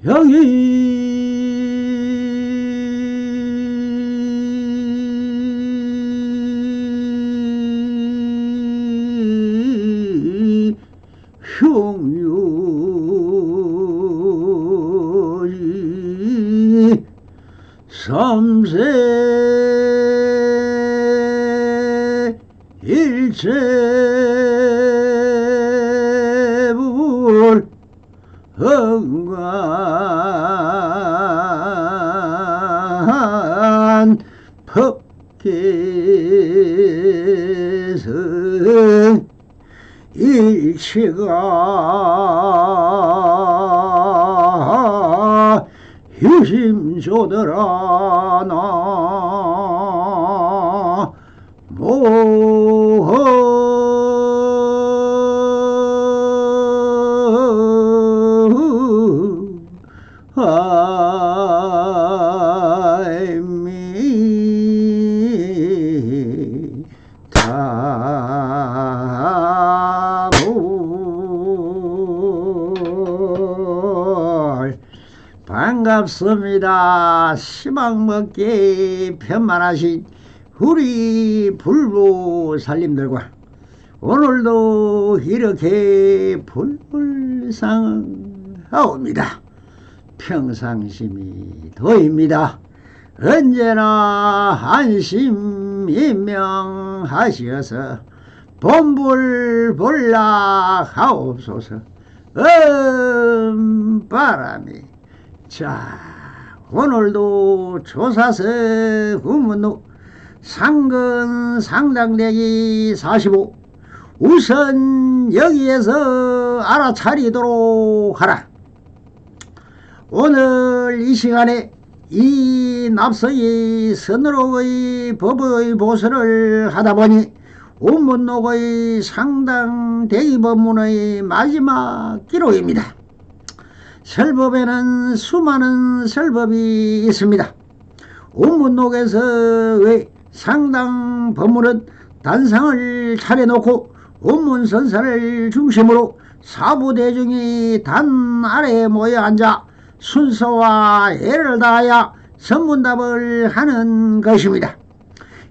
여기 흉유리 삼세 일체불 헛간 법계성 일체가 휴심조더라 반갑습니다. 시방먹기 편만하신 우리 불보 살림들과 오늘도 이렇게 불불상하옵니다. 평상심이 도입니다. 언제나 안심인명하시어서 본불불락하옵소서. 바람이 자, 오늘도 조사서 후문로 상근 상당대기 45 우선 여기에서 알아차리도록 하라. 오늘 이 시간에 이 납서의 선으로의 법의 보수를 하다보니 운문록의 상당대기 법문의 마지막 기록입니다. 설법에는 수많은 설법이 있습니다. 운문록에서 왜 상당 법문은 단상을 차려놓고 운문선사를 중심으로 사부대중이 단 아래에 모여 앉아 순서와 예를 다하여 선문답을 하는 것입니다.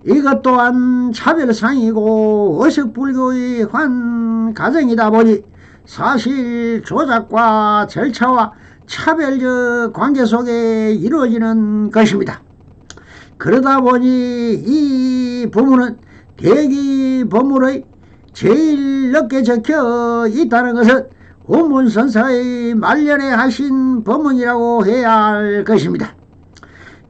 이것 또한 차별상이고 어식불교의 한 가정이다 보니 사실 조작과 절차와 차별적 관계 속에 이루어지는 것입니다. 그러다 보니 이 법문은 대기 법문의 제일 늦게 적혀 있다는 것은 운문선사의 말년에 하신 법문이라고 해야 할 것입니다.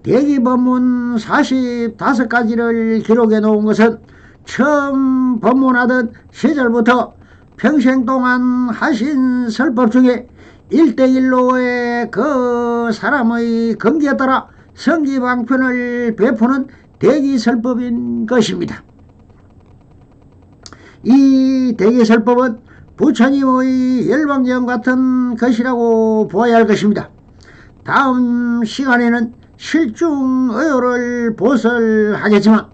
대기 법문 45가지를 기록해 놓은 것은 처음 법문하던 시절부터 평생 동안 하신 설법 중에 1대1로의 그 사람의 건기에 따라 성기방편을 베푸는 대기설법인 것입니다. 이 대기설법은 부처님의 열방경 같은 것이라고 보아야 할 것입니다. 다음 시간에는 실중의호를 보설하겠지만,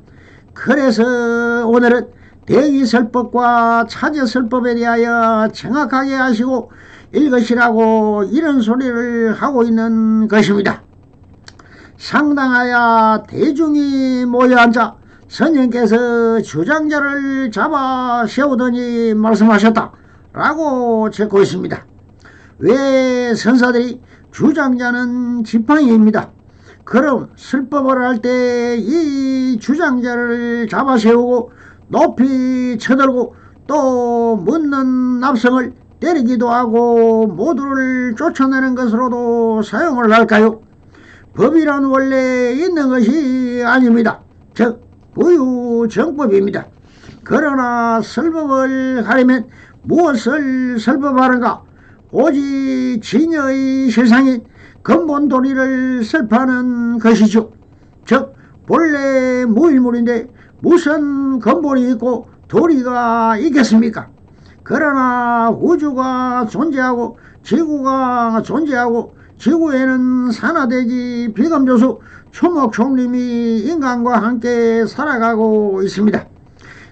그래서 오늘은 대기설법과 차제설법에 대하여 정확하게 하시고 읽으시라고 이런 소리를 하고 있는 것입니다. 상당하여 대중이 모여 앉아 선생께서 주장자를 잡아 세우더니 말씀하셨다 라고 적고 있습니다. 왜 선사들이 주장자는 지팡이입니다. 그럼 설법을 할 때 이 주장자를 잡아 세우고 높이 쳐들고 또 묻는 납성을 때리기도 하고 모두를 쫓아내는 것으로도 사용을 할까요? 법이란 원래 있는 것이 아닙니다. 즉 부유정법입니다. 그러나 설법을 하려면 무엇을 설법하는가? 오직 진여의 실상인 근본 도리를 설파하는 것이죠. 즉 본래 무일물인데 무슨 근본이 있고 도리가 있겠습니까? 그러나 우주가 존재하고 지구가 존재하고 지구에는 산화대지 비감조수 초목총림이 인간과 함께 살아가고 있습니다.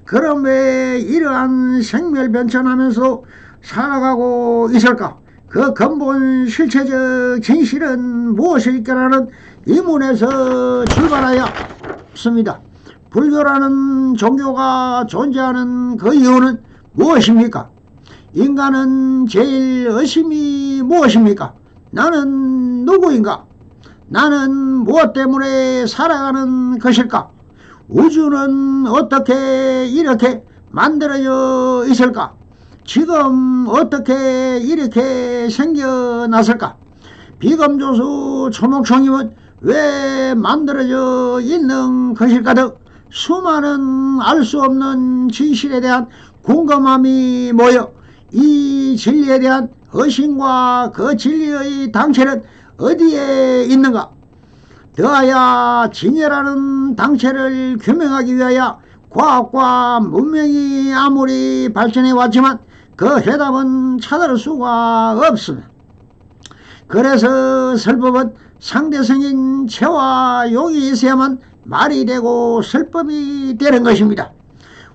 그럼 왜 이러한 생멸변천하면서 살아가고 있을까? 그 근본 실체적 진실은 무엇일까라는 의문에서 출발하였습니다. 불교라는 종교가 존재하는 그 이유는 무엇입니까? 인간은 제일 의심이 무엇입니까? 나는 누구인가? 나는 무엇 때문에 살아가는 것일까? 우주는 어떻게 이렇게 만들어져 있을까? 지금 어떻게 이렇게 생겨났을까? 비검조수 초목청임은 왜 만들어져 있는 것일까 등 수많은 알 수 없는 진실에 대한 궁금함이 모여 이 진리에 대한 의심과 그 진리의 당체는 어디에 있는가? 더하여 진리라는 당체를 규명하기 위하여 과학과 문명이 아무리 발전해 왔지만 그 해답은 찾을 수가 없습니다. 그래서 설법은 상대성인 체와 용이 있어야만 말이 되고 설법이 되는 것입니다.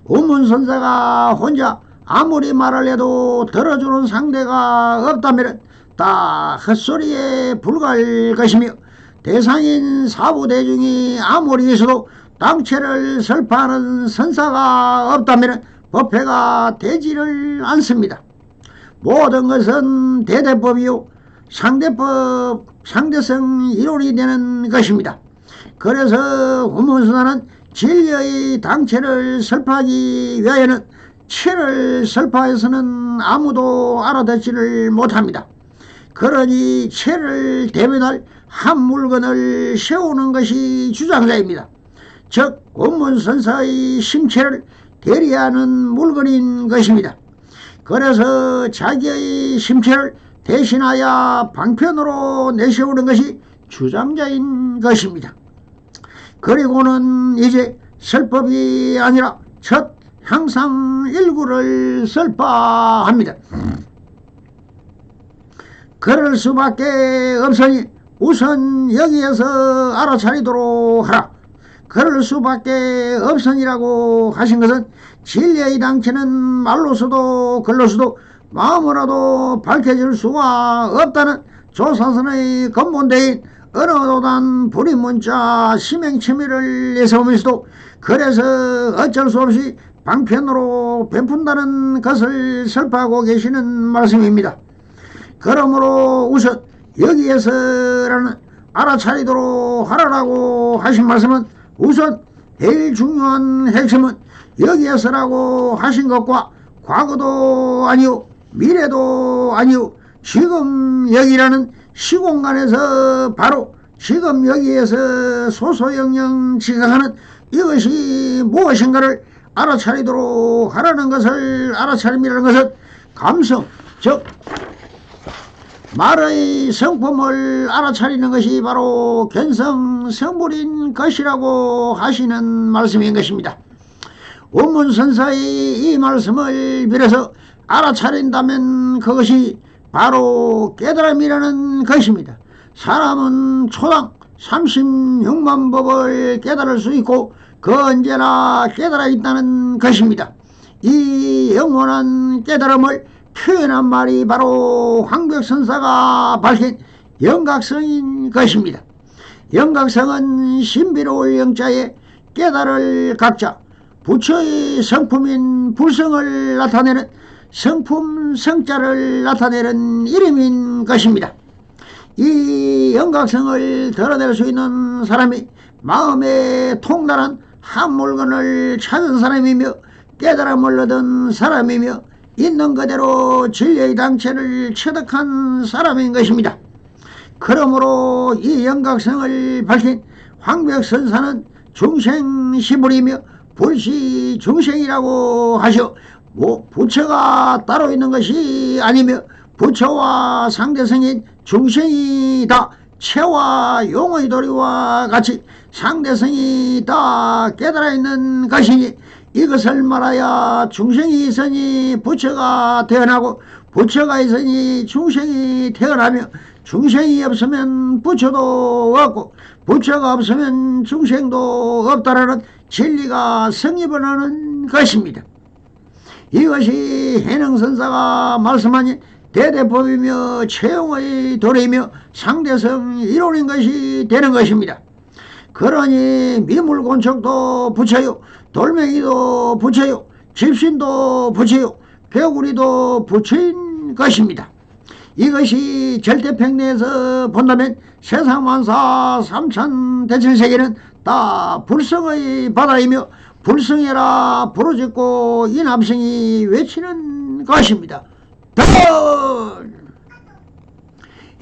우문선사가 혼자 아무리 말을 해도 들어주는 상대가 없다면 다 헛소리에 불과할 것이며 대상인 사부대중이 아무리 있어도 당체를 설파하는 선사가 없다면 법회가 되지를 않습니다. 모든 것은 대대법이요 상대성 이론이 되는 것입니다. 그래서 우문선사는 진리의 당체를 설파하기 위하여는 체를 설파해서는 아무도 알아듣지를 못합니다. 그러니 체를 대변할 한 물건을 세우는 것이 주장자입니다. 즉 원문선사의 심체를 대리하는 물건인 것입니다. 그래서 자기의 심체를 대신하여 방편으로 내세우는 것이 주장자인 것입니다. 그리고는 이제 설법이 아니라 첫 향상일구를 설파합니다. 그럴 수밖에 없으니 우선 여기에서 알아차리도록 하라. 그럴 수밖에 없으니라고 하신 것은 진리의 당체는 말로서도 글로서도 마음으로도 밝혀질 수가 없다는 조사선의 근본대인 언어도단 불임문자 심행체미를 내세우면서도 그래서 어쩔 수 없이 방편으로 베푼다는 것을 설파하고 계시는 말씀입니다. 그러므로 우선 여기에서라는 알아차리도록 하라라고 하신 말씀은 우선 제일 중요한 핵심은 여기에서라고 하신 것과 과거도 아니오 미래도 아니오 지금 여기라는 시공간에서 바로 지금 여기에서 소소영영 지각하는 이것이 무엇인가를 알아차리도록 하라는 것을 알아차림이라는 것은 감성 즉 말의 성품을 알아차리는 것이 바로 견성 성불인 것이라고 하시는 말씀인 것입니다. 원문선사의 이 말씀을 빌어서 알아차린다면 그것이 바로 깨달음이라는 것입니다. 사람은 초당 36만 법을 깨달을 수 있고 그 언제나 깨달아 있다는 것입니다. 이 영원한 깨달음을 표현한 말이 바로 황벽선사가 밝힌 영각성인 것입니다. 영각성은 신비로울 영자에 깨달을 각자 부처의 성품인 불성을 나타내는 성품 성자를 나타내는 이름인 것입니다. 이 영각성을 드러낼 수 있는 사람이 마음에 통달한 한 물건을 찾은 사람이며 깨달음을 얻은 사람이며 있는 그대로 진리의 당체를 체득한 사람인 것입니다. 그러므로 이 영각성을 밝힌 황벽선사는 중생시불이며 불시 중생이라고 하셔 부처가 따로 있는 것이 아니며 부처와 상대성인 중생이 다 체와 용의 도리와 같이 상대성이 다 깨달아 있는 것이니 이것을 말하여 중생이 있으니 부처가 태어나고 부처가 있으니 중생이 태어나며 중생이 없으면 부처도 없고 부처가 없으면 중생도 없다라는 진리가 성립을 하는 것입니다. 이것이 해능선사가 말씀하니 대대법이며 채용의 도리이며 상대성 이론인 것이 되는 것입니다. 그러니 미물곤척도 붙여요, 돌멩이도 붙여요, 집신도 붙여요, 개구리도 붙인 것입니다. 이것이 절대평내에서 본다면 세상만사 삼천대천세계는 다 불성의 바다이며 불성해라 부르짖고 이 남성이 외치는 것입니다.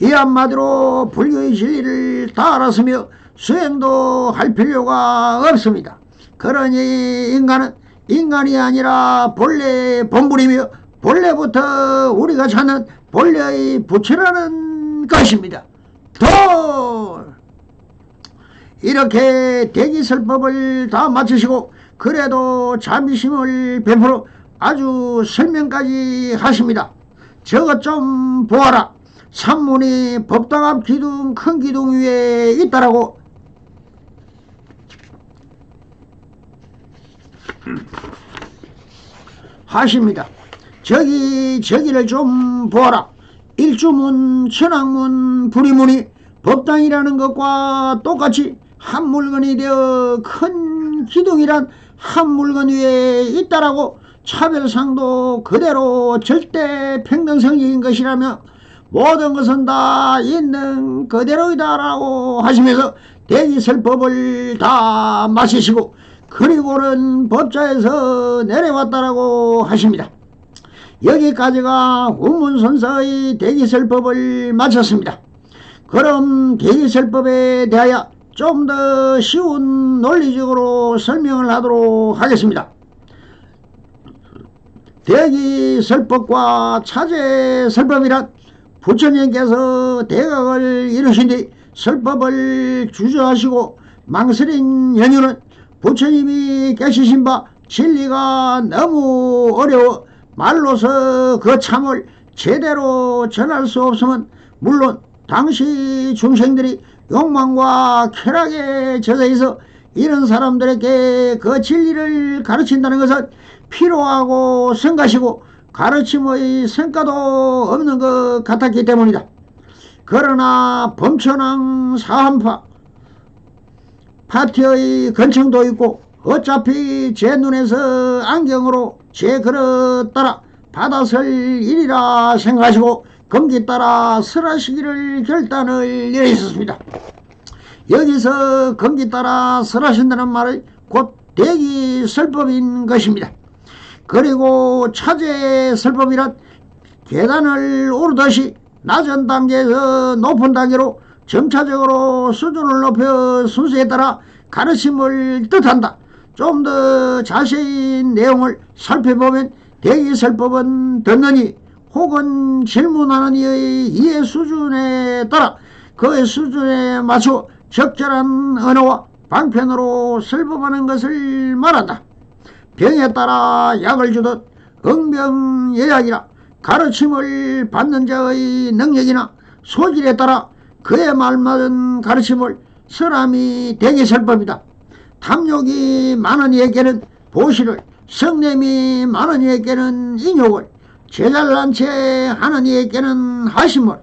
이 한마디로 불교의 진리를 다 알았으며 수행도 할 필요가 없습니다. 그러니 인간은 인간이 아니라 본래 본분이며 본래부터 우리가 찾는 본래의 부처라는 것입니다. 이렇게 대기설법을 다 마치시고 그래도 자비심을 베풀어 아주 설명까지 하십니다. 저것 좀 보아라. 산문이 법당 앞 기둥 큰 기둥 위에 있다라고. 하십니다. 저기를 좀 보아라. 일주문, 천왕문, 불의문이 법당이라는 것과 똑같이 한 물건이 되어 큰 기둥이란 한 물건 위에 있다라고. 차별상도 그대로 절대 평등성적인 것이라며 모든 것은 다 있는 그대로이다라고 하시면서 대기설법을 다 마치시고 그리고는 법자에서 내려왔다라고 하십니다. 여기까지가 우문선서의 대기설법을 마쳤습니다. 그럼 대기설법에 대하여 좀 더 쉬운 논리적으로 설명을 하도록 하겠습니다. 대기설법과 차제설법이란 부처님께서 대각을 이루신 뒤 설법을 주저하시고 망설인 연유는 부처님이 깨시신 바 진리가 너무 어려워 말로서 그 참을 제대로 전할 수 없으면 물론 당시 중생들이 욕망과 쾌락에 젖어 있어 이런 사람들에게 그 진리를 가르친다는 것은 필요하고 성가시고 가르침의 성과도 없는 것 같았기 때문이다. 그러나 범천왕 사한파 파티의 근청도 있고 어차피 제 눈에서 안경으로 제 그릇 따라 받아설 일이라 생각하시고 금기 따라 설하시기를 결단을 내리셨습니다. 여기서 금기 따라 설하신다는 말은 곧 대기설법인 것입니다. 그리고 차제설법이란 계단을 오르듯이 낮은 단계에서 높은 단계로 점차적으로 수준을 높여 순서에 따라 가르침을 뜻한다. 좀 더 자세한 내용을 살펴보면 대기설법은 듣는 이 혹은 질문하는 이의 이해 수준에 따라 그의 수준에 맞춰 적절한 언어와 방편으로 설법하는 것을 말한다. 병에 따라 약을 주듯 응병예약이라 가르침을 받는 자의 능력이나 소질에 따라 그의 말맞은 가르침을 설함이 대기설법이다. 탐욕이 많은 이에게는 보시를, 성냄이 많은 이에게는 인욕을, 제잘난 채 하는 이에게는 하심을,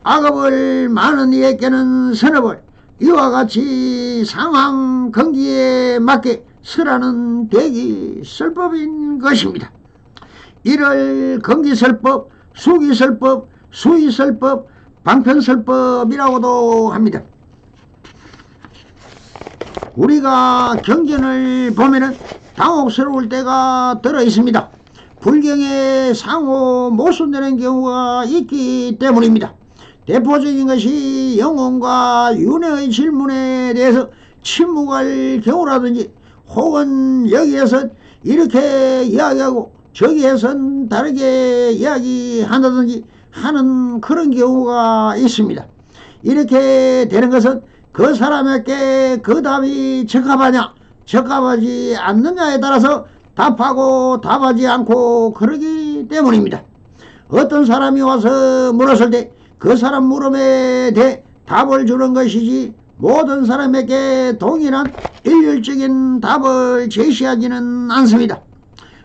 악업을 많은 이에게는 선업을, 이와 같이 상황 건기에 맞게 설하는 대기설법인 것입니다. 이를 건기설법, 수기설법, 수의설법, 방편설법이라고도 합니다. 우리가 경전을 보면은 당혹스러울 때가 들어 있습니다. 불경에 상호 못 손대는 경우가 있기 때문입니다. 대표적인 것이 영혼과 윤회의 질문에 대해서 침묵할 경우라든지 혹은 여기에선 이렇게 이야기하고 저기에선 다르게 이야기한다든지 하는 그런 경우가 있습니다. 이렇게 되는 것은 그 사람에게 그 답이 적합하냐 적합하지 않느냐에 따라서 답하고 답하지 않고 그러기 때문입니다. 어떤 사람이 와서 물었을 때 그 사람 물음에 대해 답을 주는 것이지 모든 사람에게 동일한 일률적인 답을 제시하지는 않습니다.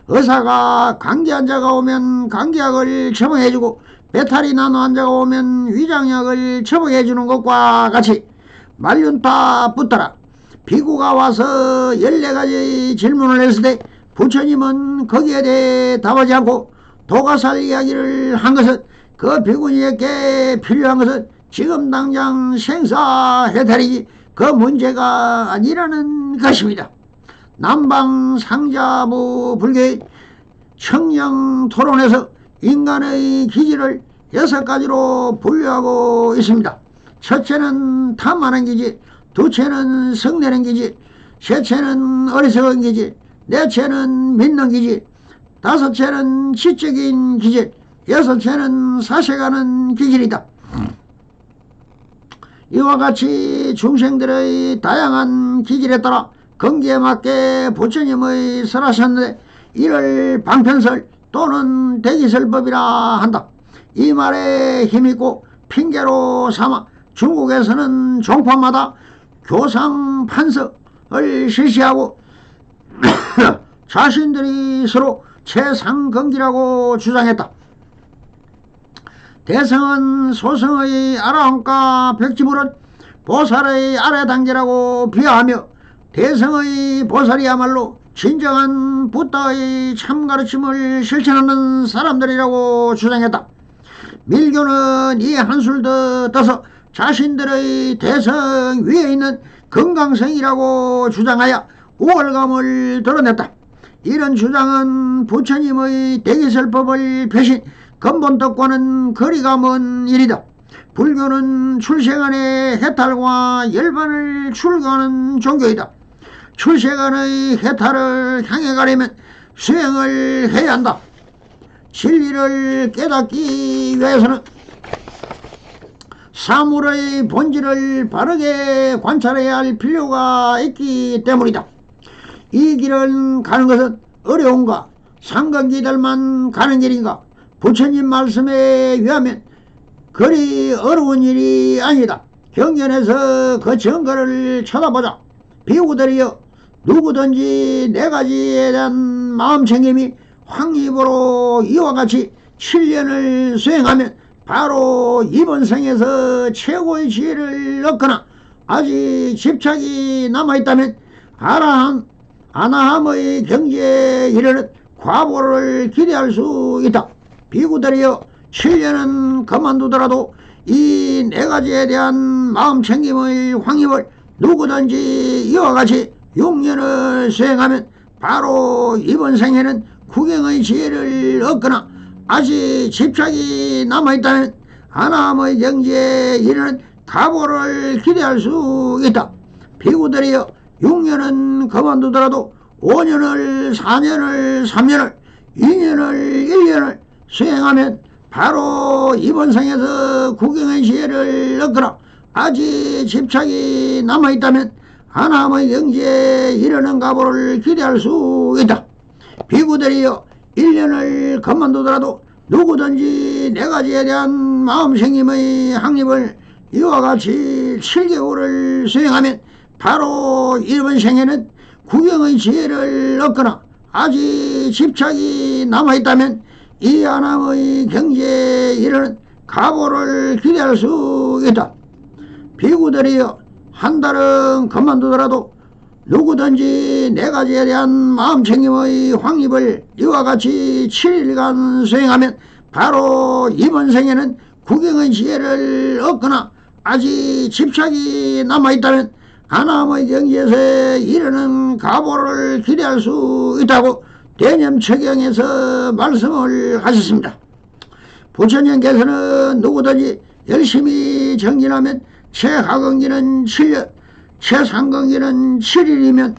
의사가 감기 환자가 오면 감기약을 처방해주고 배탈이 난 환자가 오면 위장약을 처방해 주는 것과 같이 말륜타 붙더라. 비구가 와서 14가지 질문을 했을 때 부처님은 거기에 대해 답하지 않고 도가살 이야기를 한 것은 그 비구니에게 필요한 것은 지금 당장 생사해탈이지 그 문제가 아니라는 것입니다. 남방 상자부 불교의 청령 토론에서 인간의 기질을 6가지로 분류하고 있습니다. 첫째는 탐하는 기질, 둘째는 성내는 기질, 셋째는 어리석은 기질, 넷째는 믿는 기질, 다섯째는 지적인 기질, 여섯째는 사색하는 기질이다. 이와 같이 중생들의 다양한 기질에 따라 건기에 맞게 부처님의 설하셨는데 이를 방편설 또는 대기설법이라 한다. 이 말에 힘있고 핑계로 삼아 중국에서는 종파마다 교상 판석을 실시하고 자신들이 서로 최상건기라고 주장했다. 대성은 소성의 아라한가 백지불은 보살의 아래 단계라고 비하하며 대성의 보살이야말로 진정한 부다의 참가르침을 실천하는 사람들이라고 주장했다. 밀교는 이 한술 더 떠서 자신들의 대성 위에 있는 건강성이라고 주장하여 우월감을 드러냈다. 이런 주장은 부처님의 대기설법을 펴신 근본떡과는 거리가 먼 일이다. 불교는 출세간의 해탈과 열반을 출교하는 종교이다. 출세간의 해탈을 향해 가려면 수행을 해야 한다. 진리를 깨닫기 위해서는 사물의 본질을 바르게 관찰해야 할 필요가 있기 때문이다. 이 길을 가는 것은 어려운가? 상건기들만 가는 길인가? 부처님 말씀에 의하면 그리 어려운 일이 아니다. 경전에서 그 증거를 쳐다보자. 비구들이여, 누구든지 4가지에 대한 마음챙김이 확립으로 이와 같이 7년을 수행하면 바로 이번 생에서 최고의 지혜를 얻거나 아직 집착이 남아있다면 아나함의 경지에 이르는 과보를 기대할 수 있다. 비구들이여, 7년은 그만두더라도 이 4가지에 대한 마음챙김의 확립을 누구든지 이와 같이 6년을 수행하면 바로 이번 생에는 구경의 지혜를 얻거나 아직 집착이 남아있다면 아나함의 경지에 이르는 가보를 기대할 수 있다. 비구들이여, 6년은 그만두더라도 5년을 4년을 3년을 2년을 1년을 수행하면 바로 이번 생에서 구경의 지혜를 얻거나 아직 집착이 남아있다면 하나님의 경지에 이르는 가보를 기대할 수 있다. 비구들이여, 1년을 그만두더라도 누구든지 4가지에 대한 마음생김의 확립을 이와 같이 7개월을 수행하면 바로 이번 생에는 구경의 지혜를 얻거나 아직 집착이 남아있다면 이 하나님의 경지에 이르는 가보를 기대할 수 있다. 비구들이여, 한 달은 그만두더라도 누구든지 4가지에 대한 마음챙김의 확립을 이와 같이 7일간 수행하면 바로 이번 생에는 구경의 지혜를 얻거나 아직 집착이 남아있다면 하나님의 경지에서 이르는 가보를 기대할 수 있다고 대념처경에서 말씀을 하셨습니다. 부처님께서는 누구든지 열심히 정진하면 최하건기는 7년, 최상건기는 7일이면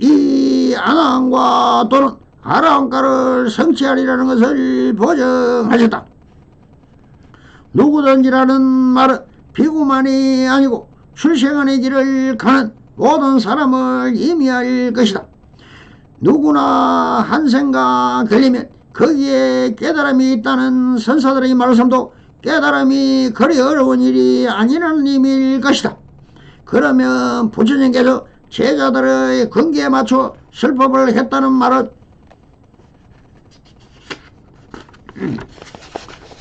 이 아나함과 또는 아라함가를 성취하리라는 것을 보정하셨다. 누구든지라는 말은 비구만이 아니고 출생의 길을 가는 모든 사람을 의미할 것이다. 누구나 한 생각 걸리면 거기에 깨달음이 있다는 선사들의 말씀도 깨달음이 그리 어려운 일이 아니라는 의미일 것이다. 그러면 부처님께서 제자들의 근기에 맞춰 설법을 했다는 말은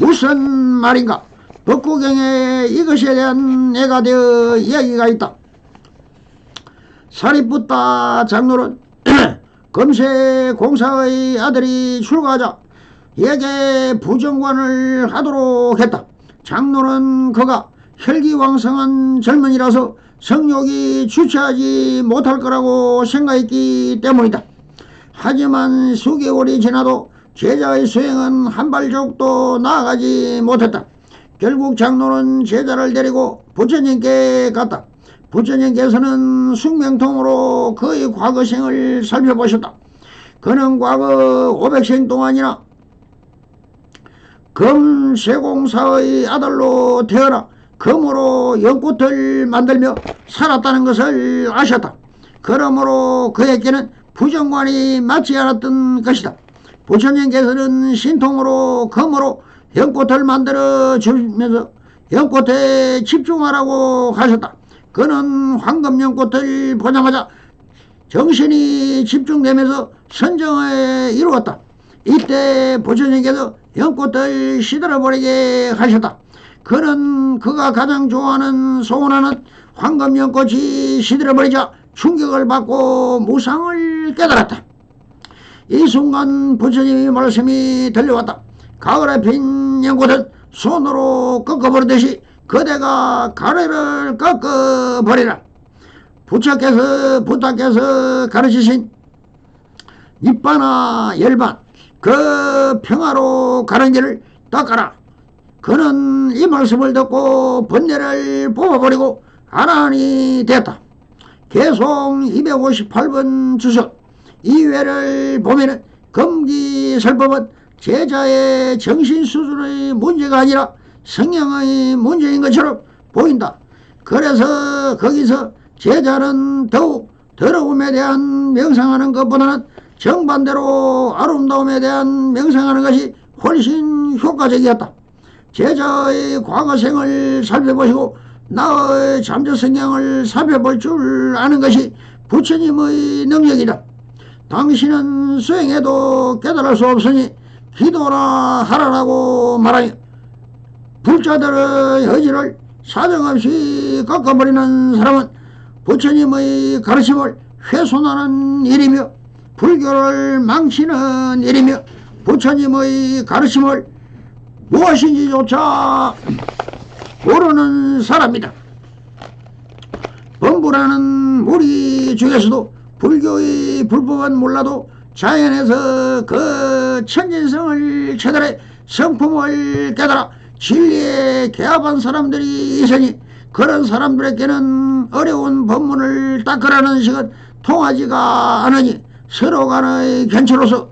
무슨 말인가? 법구경에 이것에 대한 예가 되어 이야기가 있다. 사리붓다 장로는 검색공사의 아들이 출가하자 에게 부정관을 하도록 했다. 장로는 그가 혈기왕성한 젊은이라서 성욕이 주체하지 못할 거라고 생각했기 때문이다. 하지만 수개월이 지나도 제자의 수행은 한 발짝도 나아가지 못했다. 결국 장로는 제자를 데리고 부처님께 갔다. 부처님께서는 숙명통으로 그의 과거생을 살펴보셨다. 그는 과거 500생 동안이나 검세공사의 아들로 태어나 검으로 연꽃을 만들며 살았다는 것을 아셨다. 그러므로 그에게는 부정관이 맞지 않았던 것이다. 부처님께서는 신통으로 검으로 연꽃을 만들어 주면서 연꽃에 집중하라고 하셨다. 그는 황금 연꽃을 보자마자 정신이 집중되면서 선정을 이루었다. 이때 부처님께서 연꽃을 시들어버리게 하셨다. 그는 그가 가장 좋아하는 소원하는 황금 연꽃이 시들어버리자 충격을 받고 무상을 깨달았다. 이 순간 부처님의 말씀이 들려왔다. 가을에 핀 연꽃은 손으로 꺾어버리듯이 그대가 가래를 꺾어버리라. 부처께서 가르치신 잎바나 열반 그 평화로 가는 길을 닦아라. 그는 이 말씀을 듣고 번뇌를 뽑아버리고 아라한이 됐다. 개송 258번 주석 이외를 보면은 검기설법은 제자의 정신 수준의 문제가 아니라 성향의 문제인 것처럼 보인다. 그래서 거기서 제자는 더욱 더러움에 대한 명상하는 것보다는 정반대로 아름다움에 대한 명상하는 것이 훨씬 효과적이었다. 제자의 과거생을 살펴보시고 나의 잠재 성향을 살펴볼 줄 아는 것이 부처님의 능력이다. 당신은 수행해도 깨달을 수 없으니 기도나 하라라고 말하니 불자들의 의지를 사정없이 꺾어버리는 사람은 부처님의 가르침을 훼손하는 일이며 불교를 망치는 일이며 부처님의 가르침을 무엇인지조차 모르는 사람이다. 범부라는 무리 중에서도 불교의 불법은 몰라도 자연에서 그 천진성을 체달해 성품을 깨달아 진리에 개합한 사람들이 있으니 그런 사람들에게는 어려운 법문을 닦으라는 식은 통하지가 않으니 서로 간의 견처로서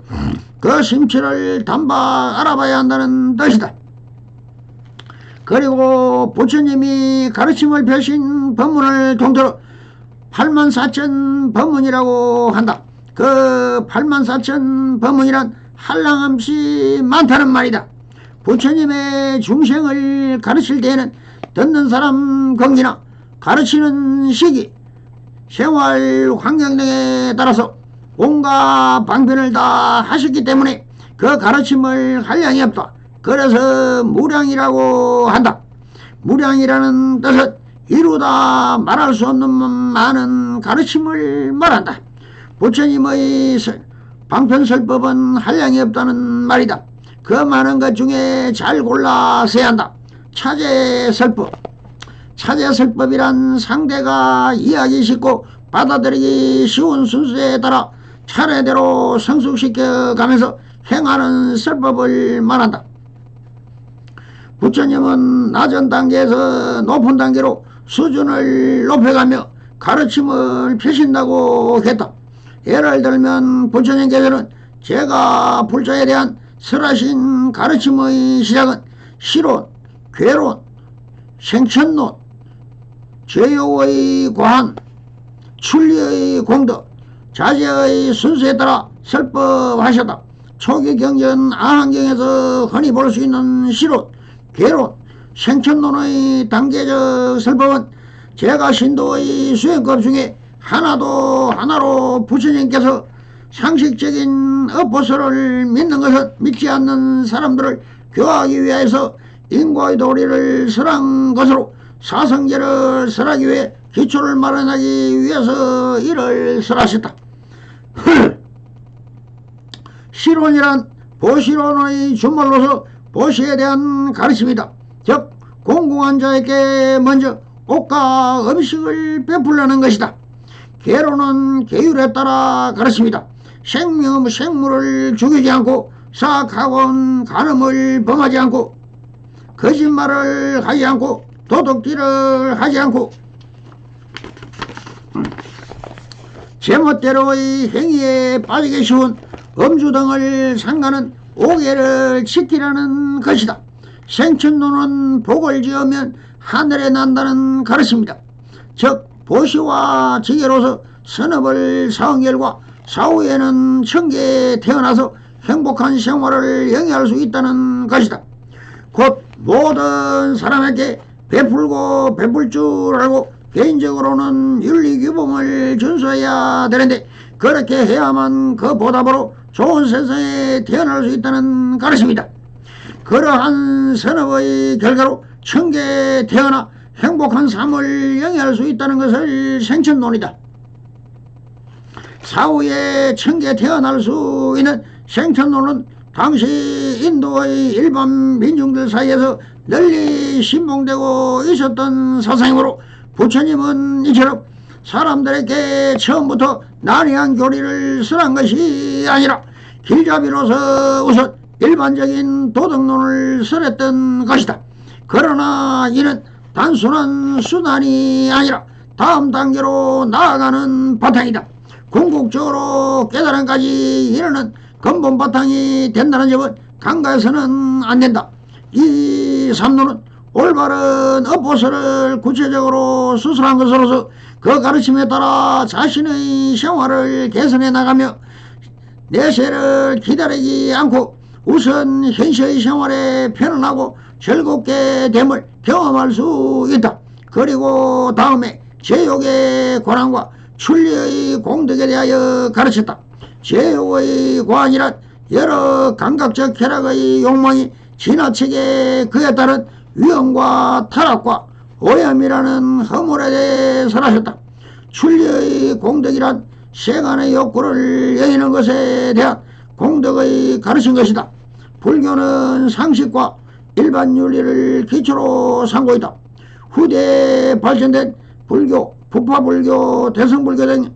그 심취를 단박 알아봐야 한다는 뜻이다. 그리고 부처님이 가르침을 펴신 법문을 통틀어 84,000 법문이라고 한다. 그 84,000 법문이란 한량없이 많다는 말이다. 부처님의 중생을 가르칠 때에는 듣는 사람 경지나 가르치는 시기, 생활 환경 등에 따라서 온갖 방편을 다 하셨기 때문에 그 가르침을 한량이 없다. 그래서 무량이라고 한다. 무량이라는 뜻은 이루다 말할 수 없는 많은 가르침을 말한다. 부처님의 방편설법은 한량이 없다는 말이다. 그 많은 것 중에 잘 골라 써야 한다. 차제설법. 차제설법이란 상대가 이해하기 쉽고 받아들이기 쉬운 순서에 따라 차례대로 성숙시켜 가면서 행하는 설법을 말한다. 부처님은 낮은 단계에서 높은 단계로 수준을 높여가며 가르침을 펴신다고 했다. 예를 들면 부처님께서는 제가 불자에 대한 설하신 가르침의 시작은 시론, 괴론, 생천론, 죄요의 과한, 출리의 공덕, 자제의 순서에 따라 설법하셨다. 초기 경전 아한경에서 흔히 볼 수 있는 시론, 괴론, 생천론의 단계적 설법은 제가 신도의 수행법 중에 하나로 부처님께서 상식적인 업보설을 믿는 것은 믿지 않는 사람들을 교하기 위해서 인과의 도리를 설한 것으로 사성제를 설하기 위해 기초를 마련하기 위해서 이를 설하셨다. 시론이란 보시론의 준말로서 보시에 대한 가르침이다. 즉 공공한 자에게 먼저 옷과 음식을 베풀려는 것이다. 계로는 계율에 따라 가르칩니다. 생물을 죽이지 않고 사악하고 간음을 범하지 않고 거짓말을 하지 않고 도둑질을 하지 않고 제멋대로의 행위에 빠지기 쉬운 음주 등을 상가는 5계를 지키라는 것이다. 생천노는 복을 지으면 하늘에 난다는 가르침이다. 즉 보시와 지계로서 선업을 사은 결과 사후에는 천계에 태어나서 행복한 생활을 영위할 수 있다는 것이다. 곧 모든 사람에게 베풀고 베풀 줄 알고 개인적으로는 윤리규범을 준수해야 되는데 그렇게 해야만 그 보답으로 좋은 세상에 태어날 수 있다는 가르침이다. 그러한 선업의 결과로 천계에 태어나 행복한 삶을 영위할 수 있다는 것을 생천론이다. 사후에 천계에 태어날 수 있는 생천론은 당시 인도의 일반 민중들 사이에서 널리 신봉되고 있었던 사상이므로 부처님은 이처럼 사람들에게 처음부터 난해한 교리를 설한 것이 아니라 길잡이로서 우선 일반적인 도덕론을 설했던 것이다. 그러나 이는 단순한 수단이 아니라 다음 단계로 나아가는 바탕이다. 궁극적으로 깨달음까지 이르는 근본 바탕이 된다는 점은 간과해서는 안 된다. 이 삼론은 올바른 업보서를 구체적으로 수술한 것으로서 그 가르침에 따라 자신의 생활을 개선해 나가며 내세를 기다리지 않고 우선 현실의 생활에 편안하고 즐겁게 됨을 경험할 수 있다. 그리고 다음에 제욕의 권한과 출리의 공덕에 대하여 가르쳤다. 제욕의 권이란 여러 감각적 쾌락의 욕망이 지나치게 그에 따른 위험과 타락과 오염이라는 허물에 대해 설하셨다. 출리의 공덕이란 세간의 욕구를 여기는 것에 대한 공덕의 가르친 것이다. 불교는 상식과 일반 윤리를 기초로 삼고 있다. 후대에 발전된 불교, 부파불교, 대성불교 등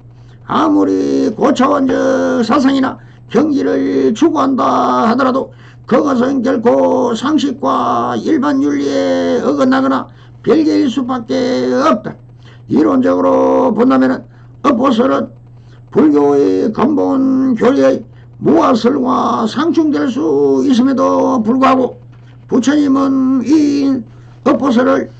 아무리 고차원적 사상이나 경지를 추구한다 하더라도 그것은 결코 상식과 일반 윤리에 어긋나거나 별개일 수밖에 없다. 이론적으로 본다면 업보설은 불교의 근본 교리의 무화설과 상충될 수 있음에도 불구하고 부처님은 이 업보설을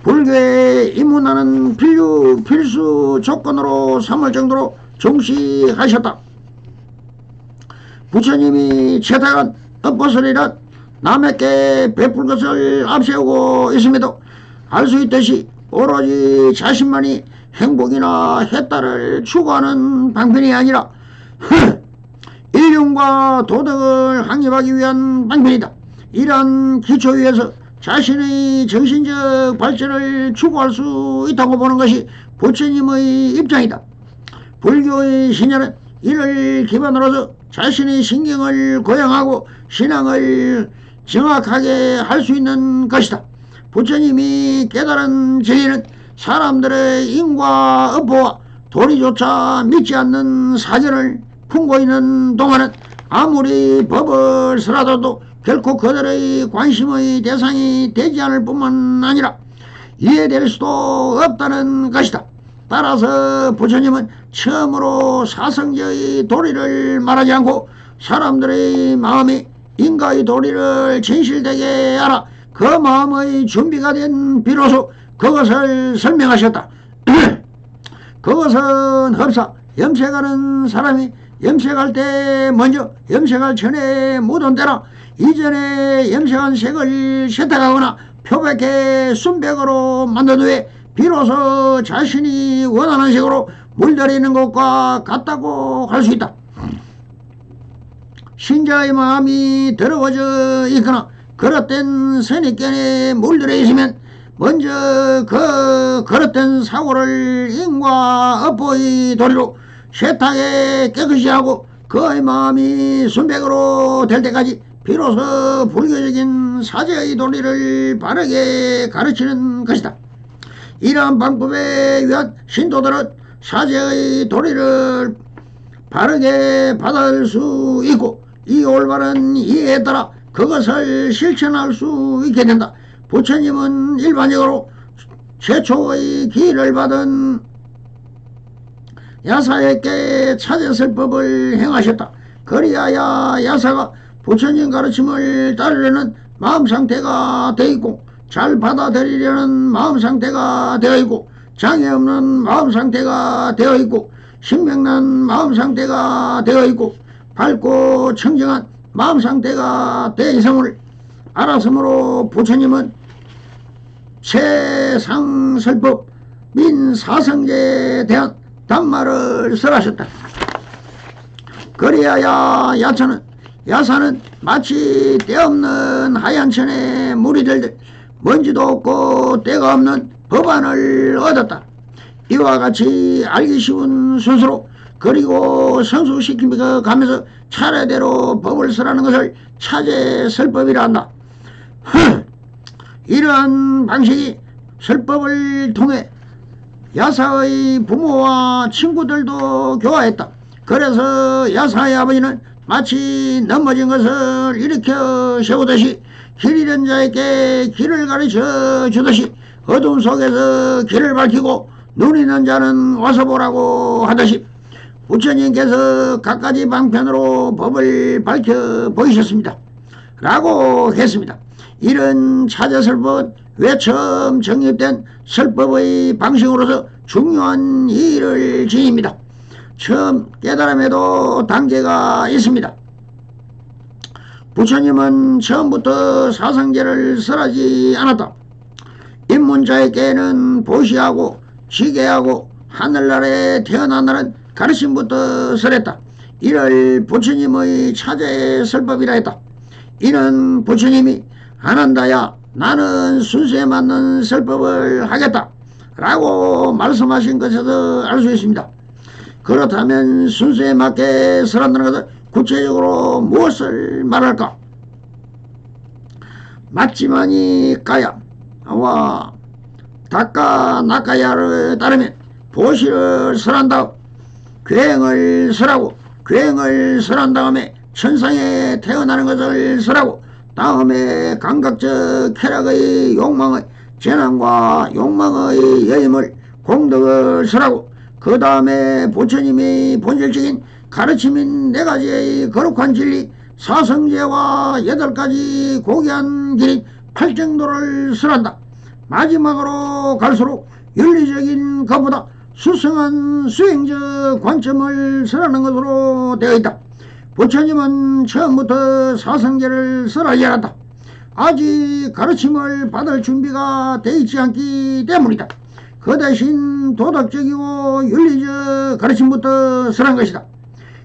불교에 입문하는 필수 조건으로 삼을 정도로 중시하셨다. 부처님이 채택한 업보설이란 남에게 베풀 것을 앞세우고 있음에도 알 수 있듯이 오로지 자신만이 행복이나 해탈을 추구하는 방편이 아니라 인륜과 도덕을 확립하기 위한 방편이다. 이러한 기초 위에서 자신의 정신적 발전을 추구할 수 있다고 보는 것이 부처님의 입장이다. 불교의 신자는 이를 기반으로서 자신의 신경을 고양하고 신앙을 정확하게 할 수 있는 것이다. 부처님이 깨달은 진리는 사람들의 인과 업보와 도리조차 믿지 않는 사전을 품고 있는 동안은 아무리 법을 설하더라도 결코 그들의 관심의 대상이 되지 않을 뿐만 아니라 이해될 수도 없다는 것이다. 따라서 부처님은 처음으로 사성제의 도리를 말하지 않고 사람들의 마음이 인과의 도리를 진실되게 알아 그 마음의 준비가 된 비로소 그것을 설명하셨다. 그것은 흡사 염색하는 사람이 염색할 때 먼저 염색할 전에 묻은 때나 이전에 염색한 색을 세탁하거나 표백해 순백으로 만든 후에 비로소 자신이 원하는 색으로 물들이는 것과 같다고 할 수 있다. 신자의 마음이 더러워져 있거나 그릇된 선입견에 물들어 있으면 먼저 그 그릇된 사고를 인과 업보의 도리로 세탁에 깨끗이 하고 그의 마음이 순백으로 될 때까지 비로소 불교적인 사제의 도리를 바르게 가르치는 것이다. 이러한 방법에 의한 신도들은 사제의 도리를 바르게 받을 수 있고 이 올바른 이해에 따라 그것을 실천할 수 있게 된다. 부처님은 일반적으로 최초의 기회를 받은 야사에게 찾았을 법을 행하셨다. 그리하여 야사가 부처님 가르침을 따르려는 마음상태가 되어 있고 잘 받아들이려는 마음상태가 되어 있고 장애 없는 마음상태가 되어 있고 신명난 마음상태가 되어 있고 밝고 청정한 마음상태가 되어 있음을 알았으므로 부처님은 최상설법 민사성제에 대한 단말을 설하셨다. 그리하여 야사는 마치 때없는 하얀 천에 물이 들듯 먼지도 없고 때가 없는 법안을 얻었다. 이와 같이 알기 쉬운 순서로 그리고 성숙시키며 가면서 차례대로 법을 설하는 것을 차제 설법이라 한다. 이러한 방식이 설법을 통해 야사의 부모와 친구들도 교화했다. 그래서 야사의 아버지는 마치 넘어진 것을 일으켜 세우듯이 길 잃은 자에게 길을 가르쳐 주듯이 어둠 속에서 길을 밝히고 눈 있는 자는 와서 보라고 하듯이 부처님께서 갖가지 방편으로 법을 밝혀 보이셨습니다. 라고 했습니다. 이런 차제설법은 왜 처음 정립된 설법의 방식으로서 중요한 이의를 지닙니다. 처음 깨달음에도 단계가 있습니다. 부처님은 처음부터 사성제를 설하지 않았다. 입문자에게는 보시하고 지게하고 하늘나라에 태어나는 가르침부터 설했다. 이를 부처님의 차제 설법이라 했다. 이는 부처님이 안한다야 나는 순수에 맞는 설법을 하겠다 라고 말씀하신 것에서 알 수 있습니다. 그렇다면 순수에 맞게 설한다는 것은 구체적으로 무엇을 말할까? 맞지만이 가야와 닦아 낚아야를 따르면 보시를 설한 다음 괴행을 설하고 괴행을 설한 다음에 천상에 태어나는 것을 설하고 다음에 감각적 쾌락의 욕망의 재난과 욕망의 여임을 공덕을 설하고 그 다음에 부처님의 본질적인 가르침인 4가지의 거룩한 진리 사성제와 8가지 고귀한 길인 팔정도를 설한다. 마지막으로 갈수록 윤리적인 것보다 수성한 수행적 관점을 설하는 것으로 되어 있다. 부처님은 처음부터 사성제를 설하지 않았다. 아직 가르침을 받을 준비가 되어 있지 않기 때문이다. 그 대신 도덕적이고 윤리적 가르침부터 설한 것이다.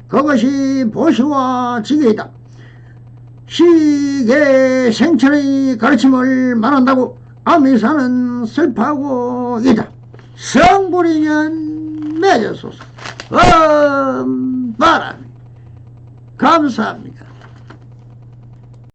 그것이 보시와 지게이다. 시계 생천의 가르침을 말한다고 아미사는 설파하고 있다. 성불이년 맺어소서. 바람이 감사합니다.